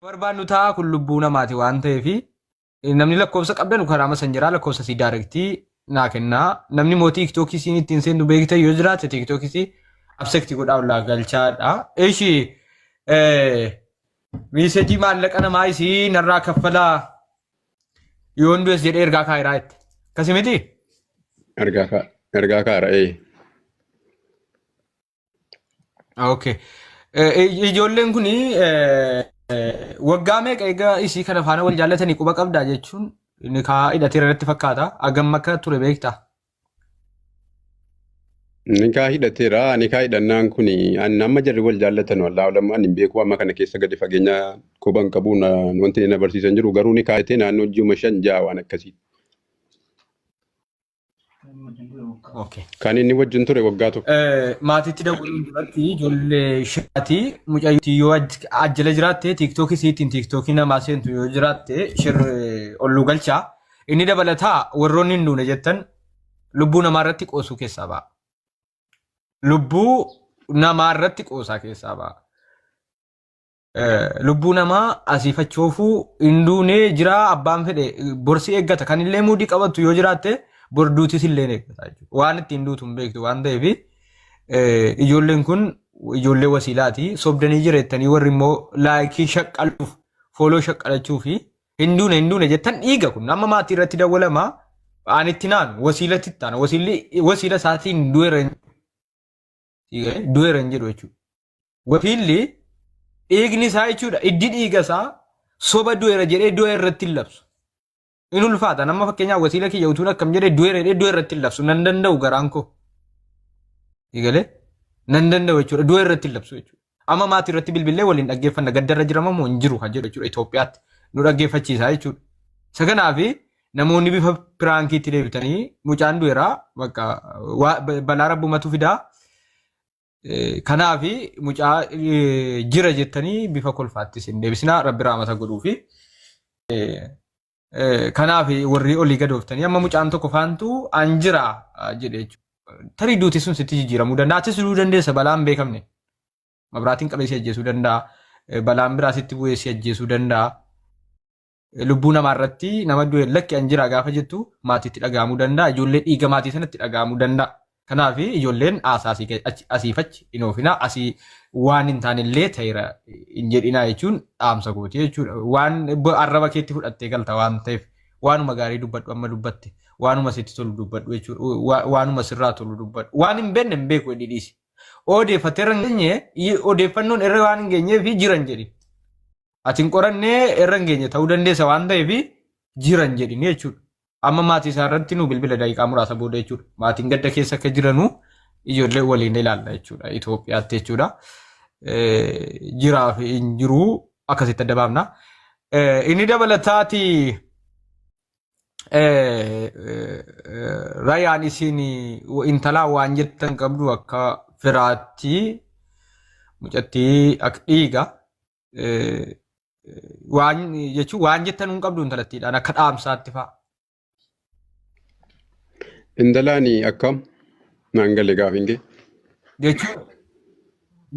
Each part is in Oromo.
barbaannu ta'a kun lubbuu namaati waan ta'eef namni lakkoofsa qabdan karaa masanjiraa lakkoofsa si daarektii naa kennaa namni mootii tiktookii siin ittiin seentu beekta yoo jiraate tiktookii absekti godhaa ollaa galchaadha. Eeshi miiseejii maallaqa namaa isii narraa kaffalaa yoon du'es jedhee ergaa kaayiraa itti akkasii miti? Ergaa kaara Okay. Ijoolleen kuni waggaa meeqa egaa isii kana faana wal jaallatanii quba qabdaa jechuun nikaa hidhatee irratti fakkaata. Agam akka ture beektaa? Nikaa hidhateera. Nikaa hidhannaan kun amma jarri wal jaallatan wallaahi lamaan hin beeku amma kana keessa gadi fageenya quban qabuun wanti na barsiisan jiru garuu nikaa hidhatee naannoo ji'uma 5-6 waan akkasii. Okay. Kan inni wajjin ture waggaa tokko. Maatiitti dabaluun duratti ijoollee shaatii mucayyootii yoo ajjala jiraatte tiiktookii siitiin tiiktookii namaa seentu yoo jiraatte olluu galchaa. Inni dabalataa warroonni hin duune jettan lubbuu namaa irratti qoosuu keessaa ba'a. Lubbuu namaa irratti qoosaa keessaa ba'a. Lubbuu namaa asiifachoofuu hin duunee jira abbaan fedhe borsi eeggata kan illee muudii qabattu yoo jiraatte borduutis illee eeggata jechuudha. Waan ittiin duutu hin beektu waan ta'eef ijoolleen kun ijoollee wasiilaati. Sobdanii jireettanii warri immoo laayikii shaqqaluuf fooloo shaqqalachuu fi hin duune jettan dhiiga kun amma maatii irratti dawwalama aan itti naanu wasiilatti itti aanu wasiila isaatiin du'eera hin jedhu jechuudha. Wasiilli dhiigni isaa jechuudha iddi dhiiga isaa soba du'eera jedhee du'e irratti hin labsu. In ulfaata nama fakkeenyaaf wasiila kiyya utuun akkam jedhee du'e irratti hin labsu nan danda'u garaan koo. Eegalee nan danda'u jechuudha du'e irratti hin labsu jechuudha. Amma maatii irratti bilbilee waliin dhaggeeffanna gaddarra jirama moo hin jiru kan jedhu jechuudha Itoophiyaatti nu dhaggeeffachiisaa jechuudha. Isa kanaaf namoonni bifa piraankiitti deebitanii mucaan du'eera bakka balaa rabbumatu fidaa. Kanaaf mucaa jira jettanii bifa kolfaattis hin deebisina rabbi raamata godhuufi. Kanaaf warri olii gadooftanii amma mucaan tokko faantu anjira jedhee jechuudha. Tarii duuti sun sitti jijjiiramuu danda'a. Atis du'uu dandeessa balaan beekamne. Mabraatiin qabee si ajjeesuu danda'a. Balaan biraa sitti bu'ee si ajjeesuu danda'a. Lubbuu namaa irratti nama du'e lakki anjira gaafa jettu maatiitti dhagahamuu danda'a. Ijoollee dhiiga maatii sanatti dhagahamuu danda'a. Kanaaf ijoolleen asiifachi hin oofina asii waan hin taanellee ta'eera hin jedhina jechuun dhaamsa gooti jechuudha. Waan arraba keetti fudhattee galta waan ta'eef waanuma gaarii dubbadhu amma dubbatte waanuma sitti tolu dubbadhu jechuudha. Waanuma sirraa tolu dubbadhu. Waan hin beekne hin beeku dhiisi. Odeeffattee irra hin geenye odeeffannoon irra waan hin geenyeef jiran jedhi. Ati hin qorannee irra hin geenye ta'uu dandeessa waan ta'eef jiran jedhini jechuudha. Amma maatii isaa irratti nu bilbila daqiiqaa muraasa booda jechuudha. Maatiin gadda keessa akka jiranu ijoollee waliin ilaalla jechuudha. Itoophiyaatti jechuudha. Jiraa fi hin jiru akkasitti adda baafna. Inni dabalataati raayaan isin intalaa waan jettan qabdu akka firaatti mucattii akka dhiiga waan jechuun waan jettan hin qabdu intalattiidhaan akka dhaamsaatti fa'a. Intalaani akkam naangale gaafinge.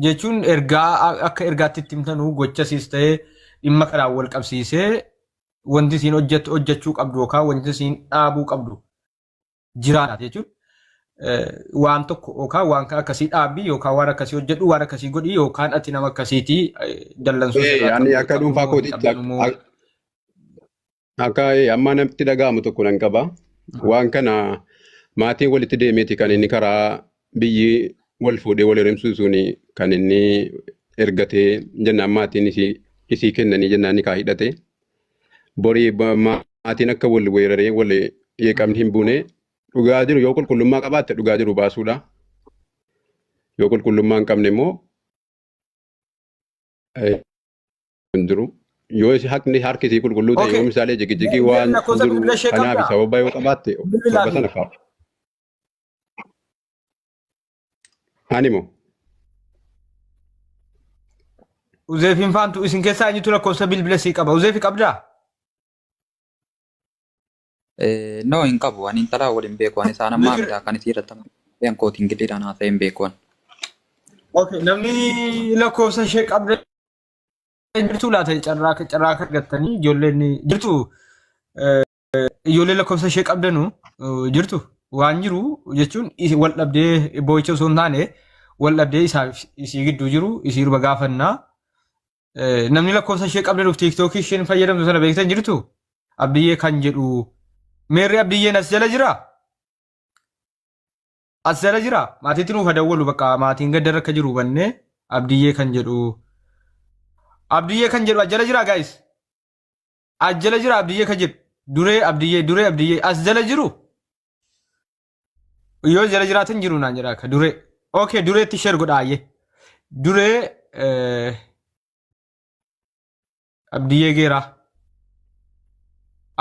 Jechuun ergaa akka ergaatti itti himtanuu gochasiis ta'ee dhimma kanaan wal qabsiisee wanti isiin hojjechuu qabdu yookaan wanti isiin dhaabuu qabdu jiraata jechuun waan tokko yookaan waan akkasii dhaabbii yookaan waan akkasii hojjedhu waan akkasii godhii yookaan ati nama akkasiitii dallansuu Ani akka dhuunfaa kootiitti akka amma namatti dhaga'amu tokko nan qaba. Waan kana maatiin walitti deemeeti kan inni karaa biyyi wal fuudhee wal hirmsiisuun kan inni ergatee jennaan maatiin isii kennanii jennaan ni hidhate. Borii maatiin akka wal weeraree wal yeeqamni hin buune dhugaa jiru yoo qulqullummaa qabaatte dhugaa jiru baasuudha. Yoo qulqullummaa hin qabne immoo hin jiru. Yoo harki isii qulqulluu ta'e yoo misaalee jigijigii waan jiru kanaaf sababa yoo qabaatte sababa sana kaa'u. Animo. Uzeefin faantu isin keessaa eenyutu lakkoofsa bilbila sii qaba? Uzeefi qabdaa? No hin qabu. Ani intalaa waliin beeku. Ani isaan ammaa bitaa kan itti hidhatamu. Yan kootiin giddiidhaan haa ta'een beeku. Okay, namni lakkoofsa ishee qabda jirtu laata carraa argattanii ijoolleen jirtu ijoollee lakkoofsa ishee qabdanu jirtu waan jiru jechuun wal dhabdee boo'icha osoo hin taane wal dhabdee isii gidduu jiru isii ruba gaafannaa namni lakkoofsa ishee qabdanuuf tiiktookii isheen fayyadamtu sana beektan jirtu Abdiyyee kan jedhu meerri Abdiyyeen as jala jira as jala jira maatiitti nuuf dawwalu bakka maatiin gaddarra akka jiru bannee Abdiyyee kan jedhu as jala jira guys as jala jira Abdiyyee kan jedhu duree Abdiyyee as jala jiru yoo jala jiraatan jiru naan jedha akka duree okay dureetti share godhaayyee duree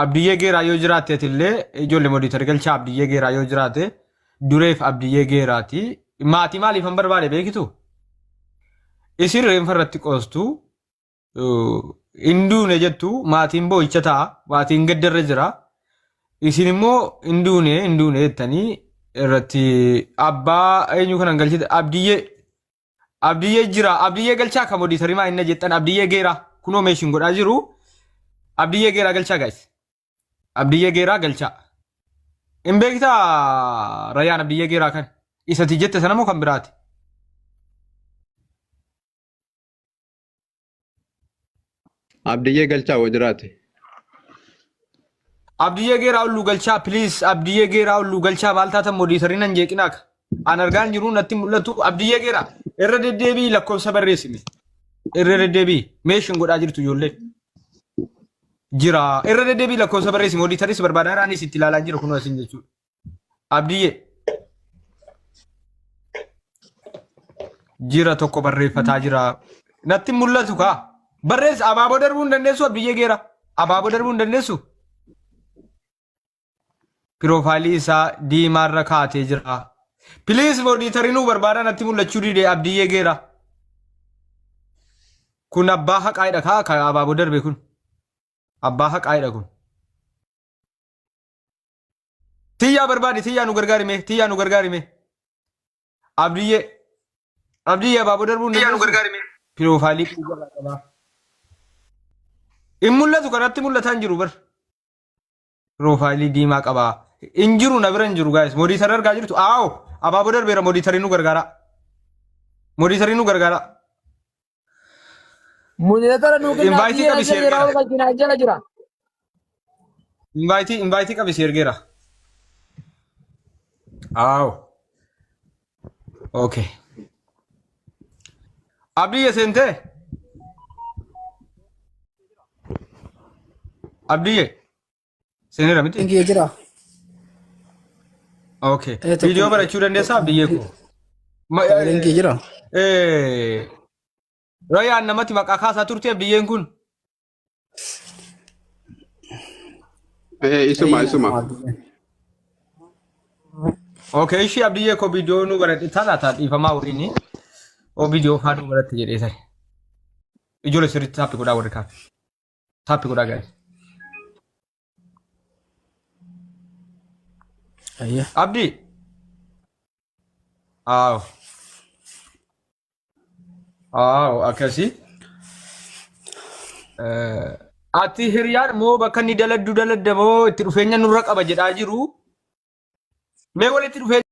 Abdiyyee geeraa yoo jiraate illee ijoollee modiitar galchaa Abdiyyee geeraa yoo jiraate dureef Abdiyyee geeraati maatii maaliif han barbaade beekitu isin reenfa irratti qoostu induune jettu maatiin boo'icha ta'a maatiin gaddarra jira isin immoo induune jettanii irratti abbaa eenyu kanan galchite Abdiyyee jira Abdiyyee galchaa kan modiitarii maa inni jettan Abdiyyee geeraa kunoo meeshin godhaa jiru Abdiyyee geeraa galchaa guys Abdiyyee geeraa galchaa hin beektaa Rayyaan Abdiyyee geeraa kan isati jette sana moo kan biraati Abdiyyee galchaa hoo jiraate. Abdiyyee geeraa ullu galchaa please Abdiyyee geeraa ullu galchaa maal taatan modiitarii nan jeeqinaaka an argaan jiru natti mul'atu Abdiyyee geeraa irra deddeebii lakkoofsa barreessime irra deddeebii meeshin godhaa jirtu ijoollee jira irra deddeebii lakkoofsa barreessime modiitaris barbaadaaraanis itti ilaalaa jira kunoo asin jechuudha Abdiyyee jira tokko barreeffataa jira natti mul'atu kaa barreessa abaaboo darbuu hin dandeessu Abdiyyee geeraa abaaboo darbuu hin dandeessu Piroofaayilii isaa diimaarra kaatee jira. Piliis modiitarii nuu barbaadan natti mul'achuu dide Abdiyyee geeraa. Kun abbaa haqaadha kaa abaaboo darbe kun. Abbaa haqaadha kun. Tiyyaa barbaade tiyyaa nu gargaarime. Abdiyyee abaaboo darbuu hin dandeessu. Piroofaayilii qabaa. In mul'atu kanatti mul'ataa hin jiru bar. Piroofaayilii diimaa qabaa. Injiru na bira injiru guys modiitar argaa jirtu aawo abaaboo darbeera modiitarii nu gargaara Monitora nu kenna invite qabi share jira ol galchina jala jira invite qabi share geera aawo okay Abdiyyee sente Abdiyyee senera miti ingi jira Okay. Video barachuu dandeessaa Abdiyyee koo. ingi jira Rayyaan namatti maqaa kaasaa turte Abdiyyeen kun. Isuma. Okay, ishii Abdiyyee koo video nu baradhe taata dhiifamaa waliin o video faaduu baratte jedhee sani. Ijoollee sirriitti taappi godhaa warri kaan. Taappi godhaa gaari. ayya Abdi. Akkasii. Ati hiriyaan moo bakka inni daladdu daladda moo itti dhufeenya nurra qaba jedhaa jiru. Mee walitti dhufeenya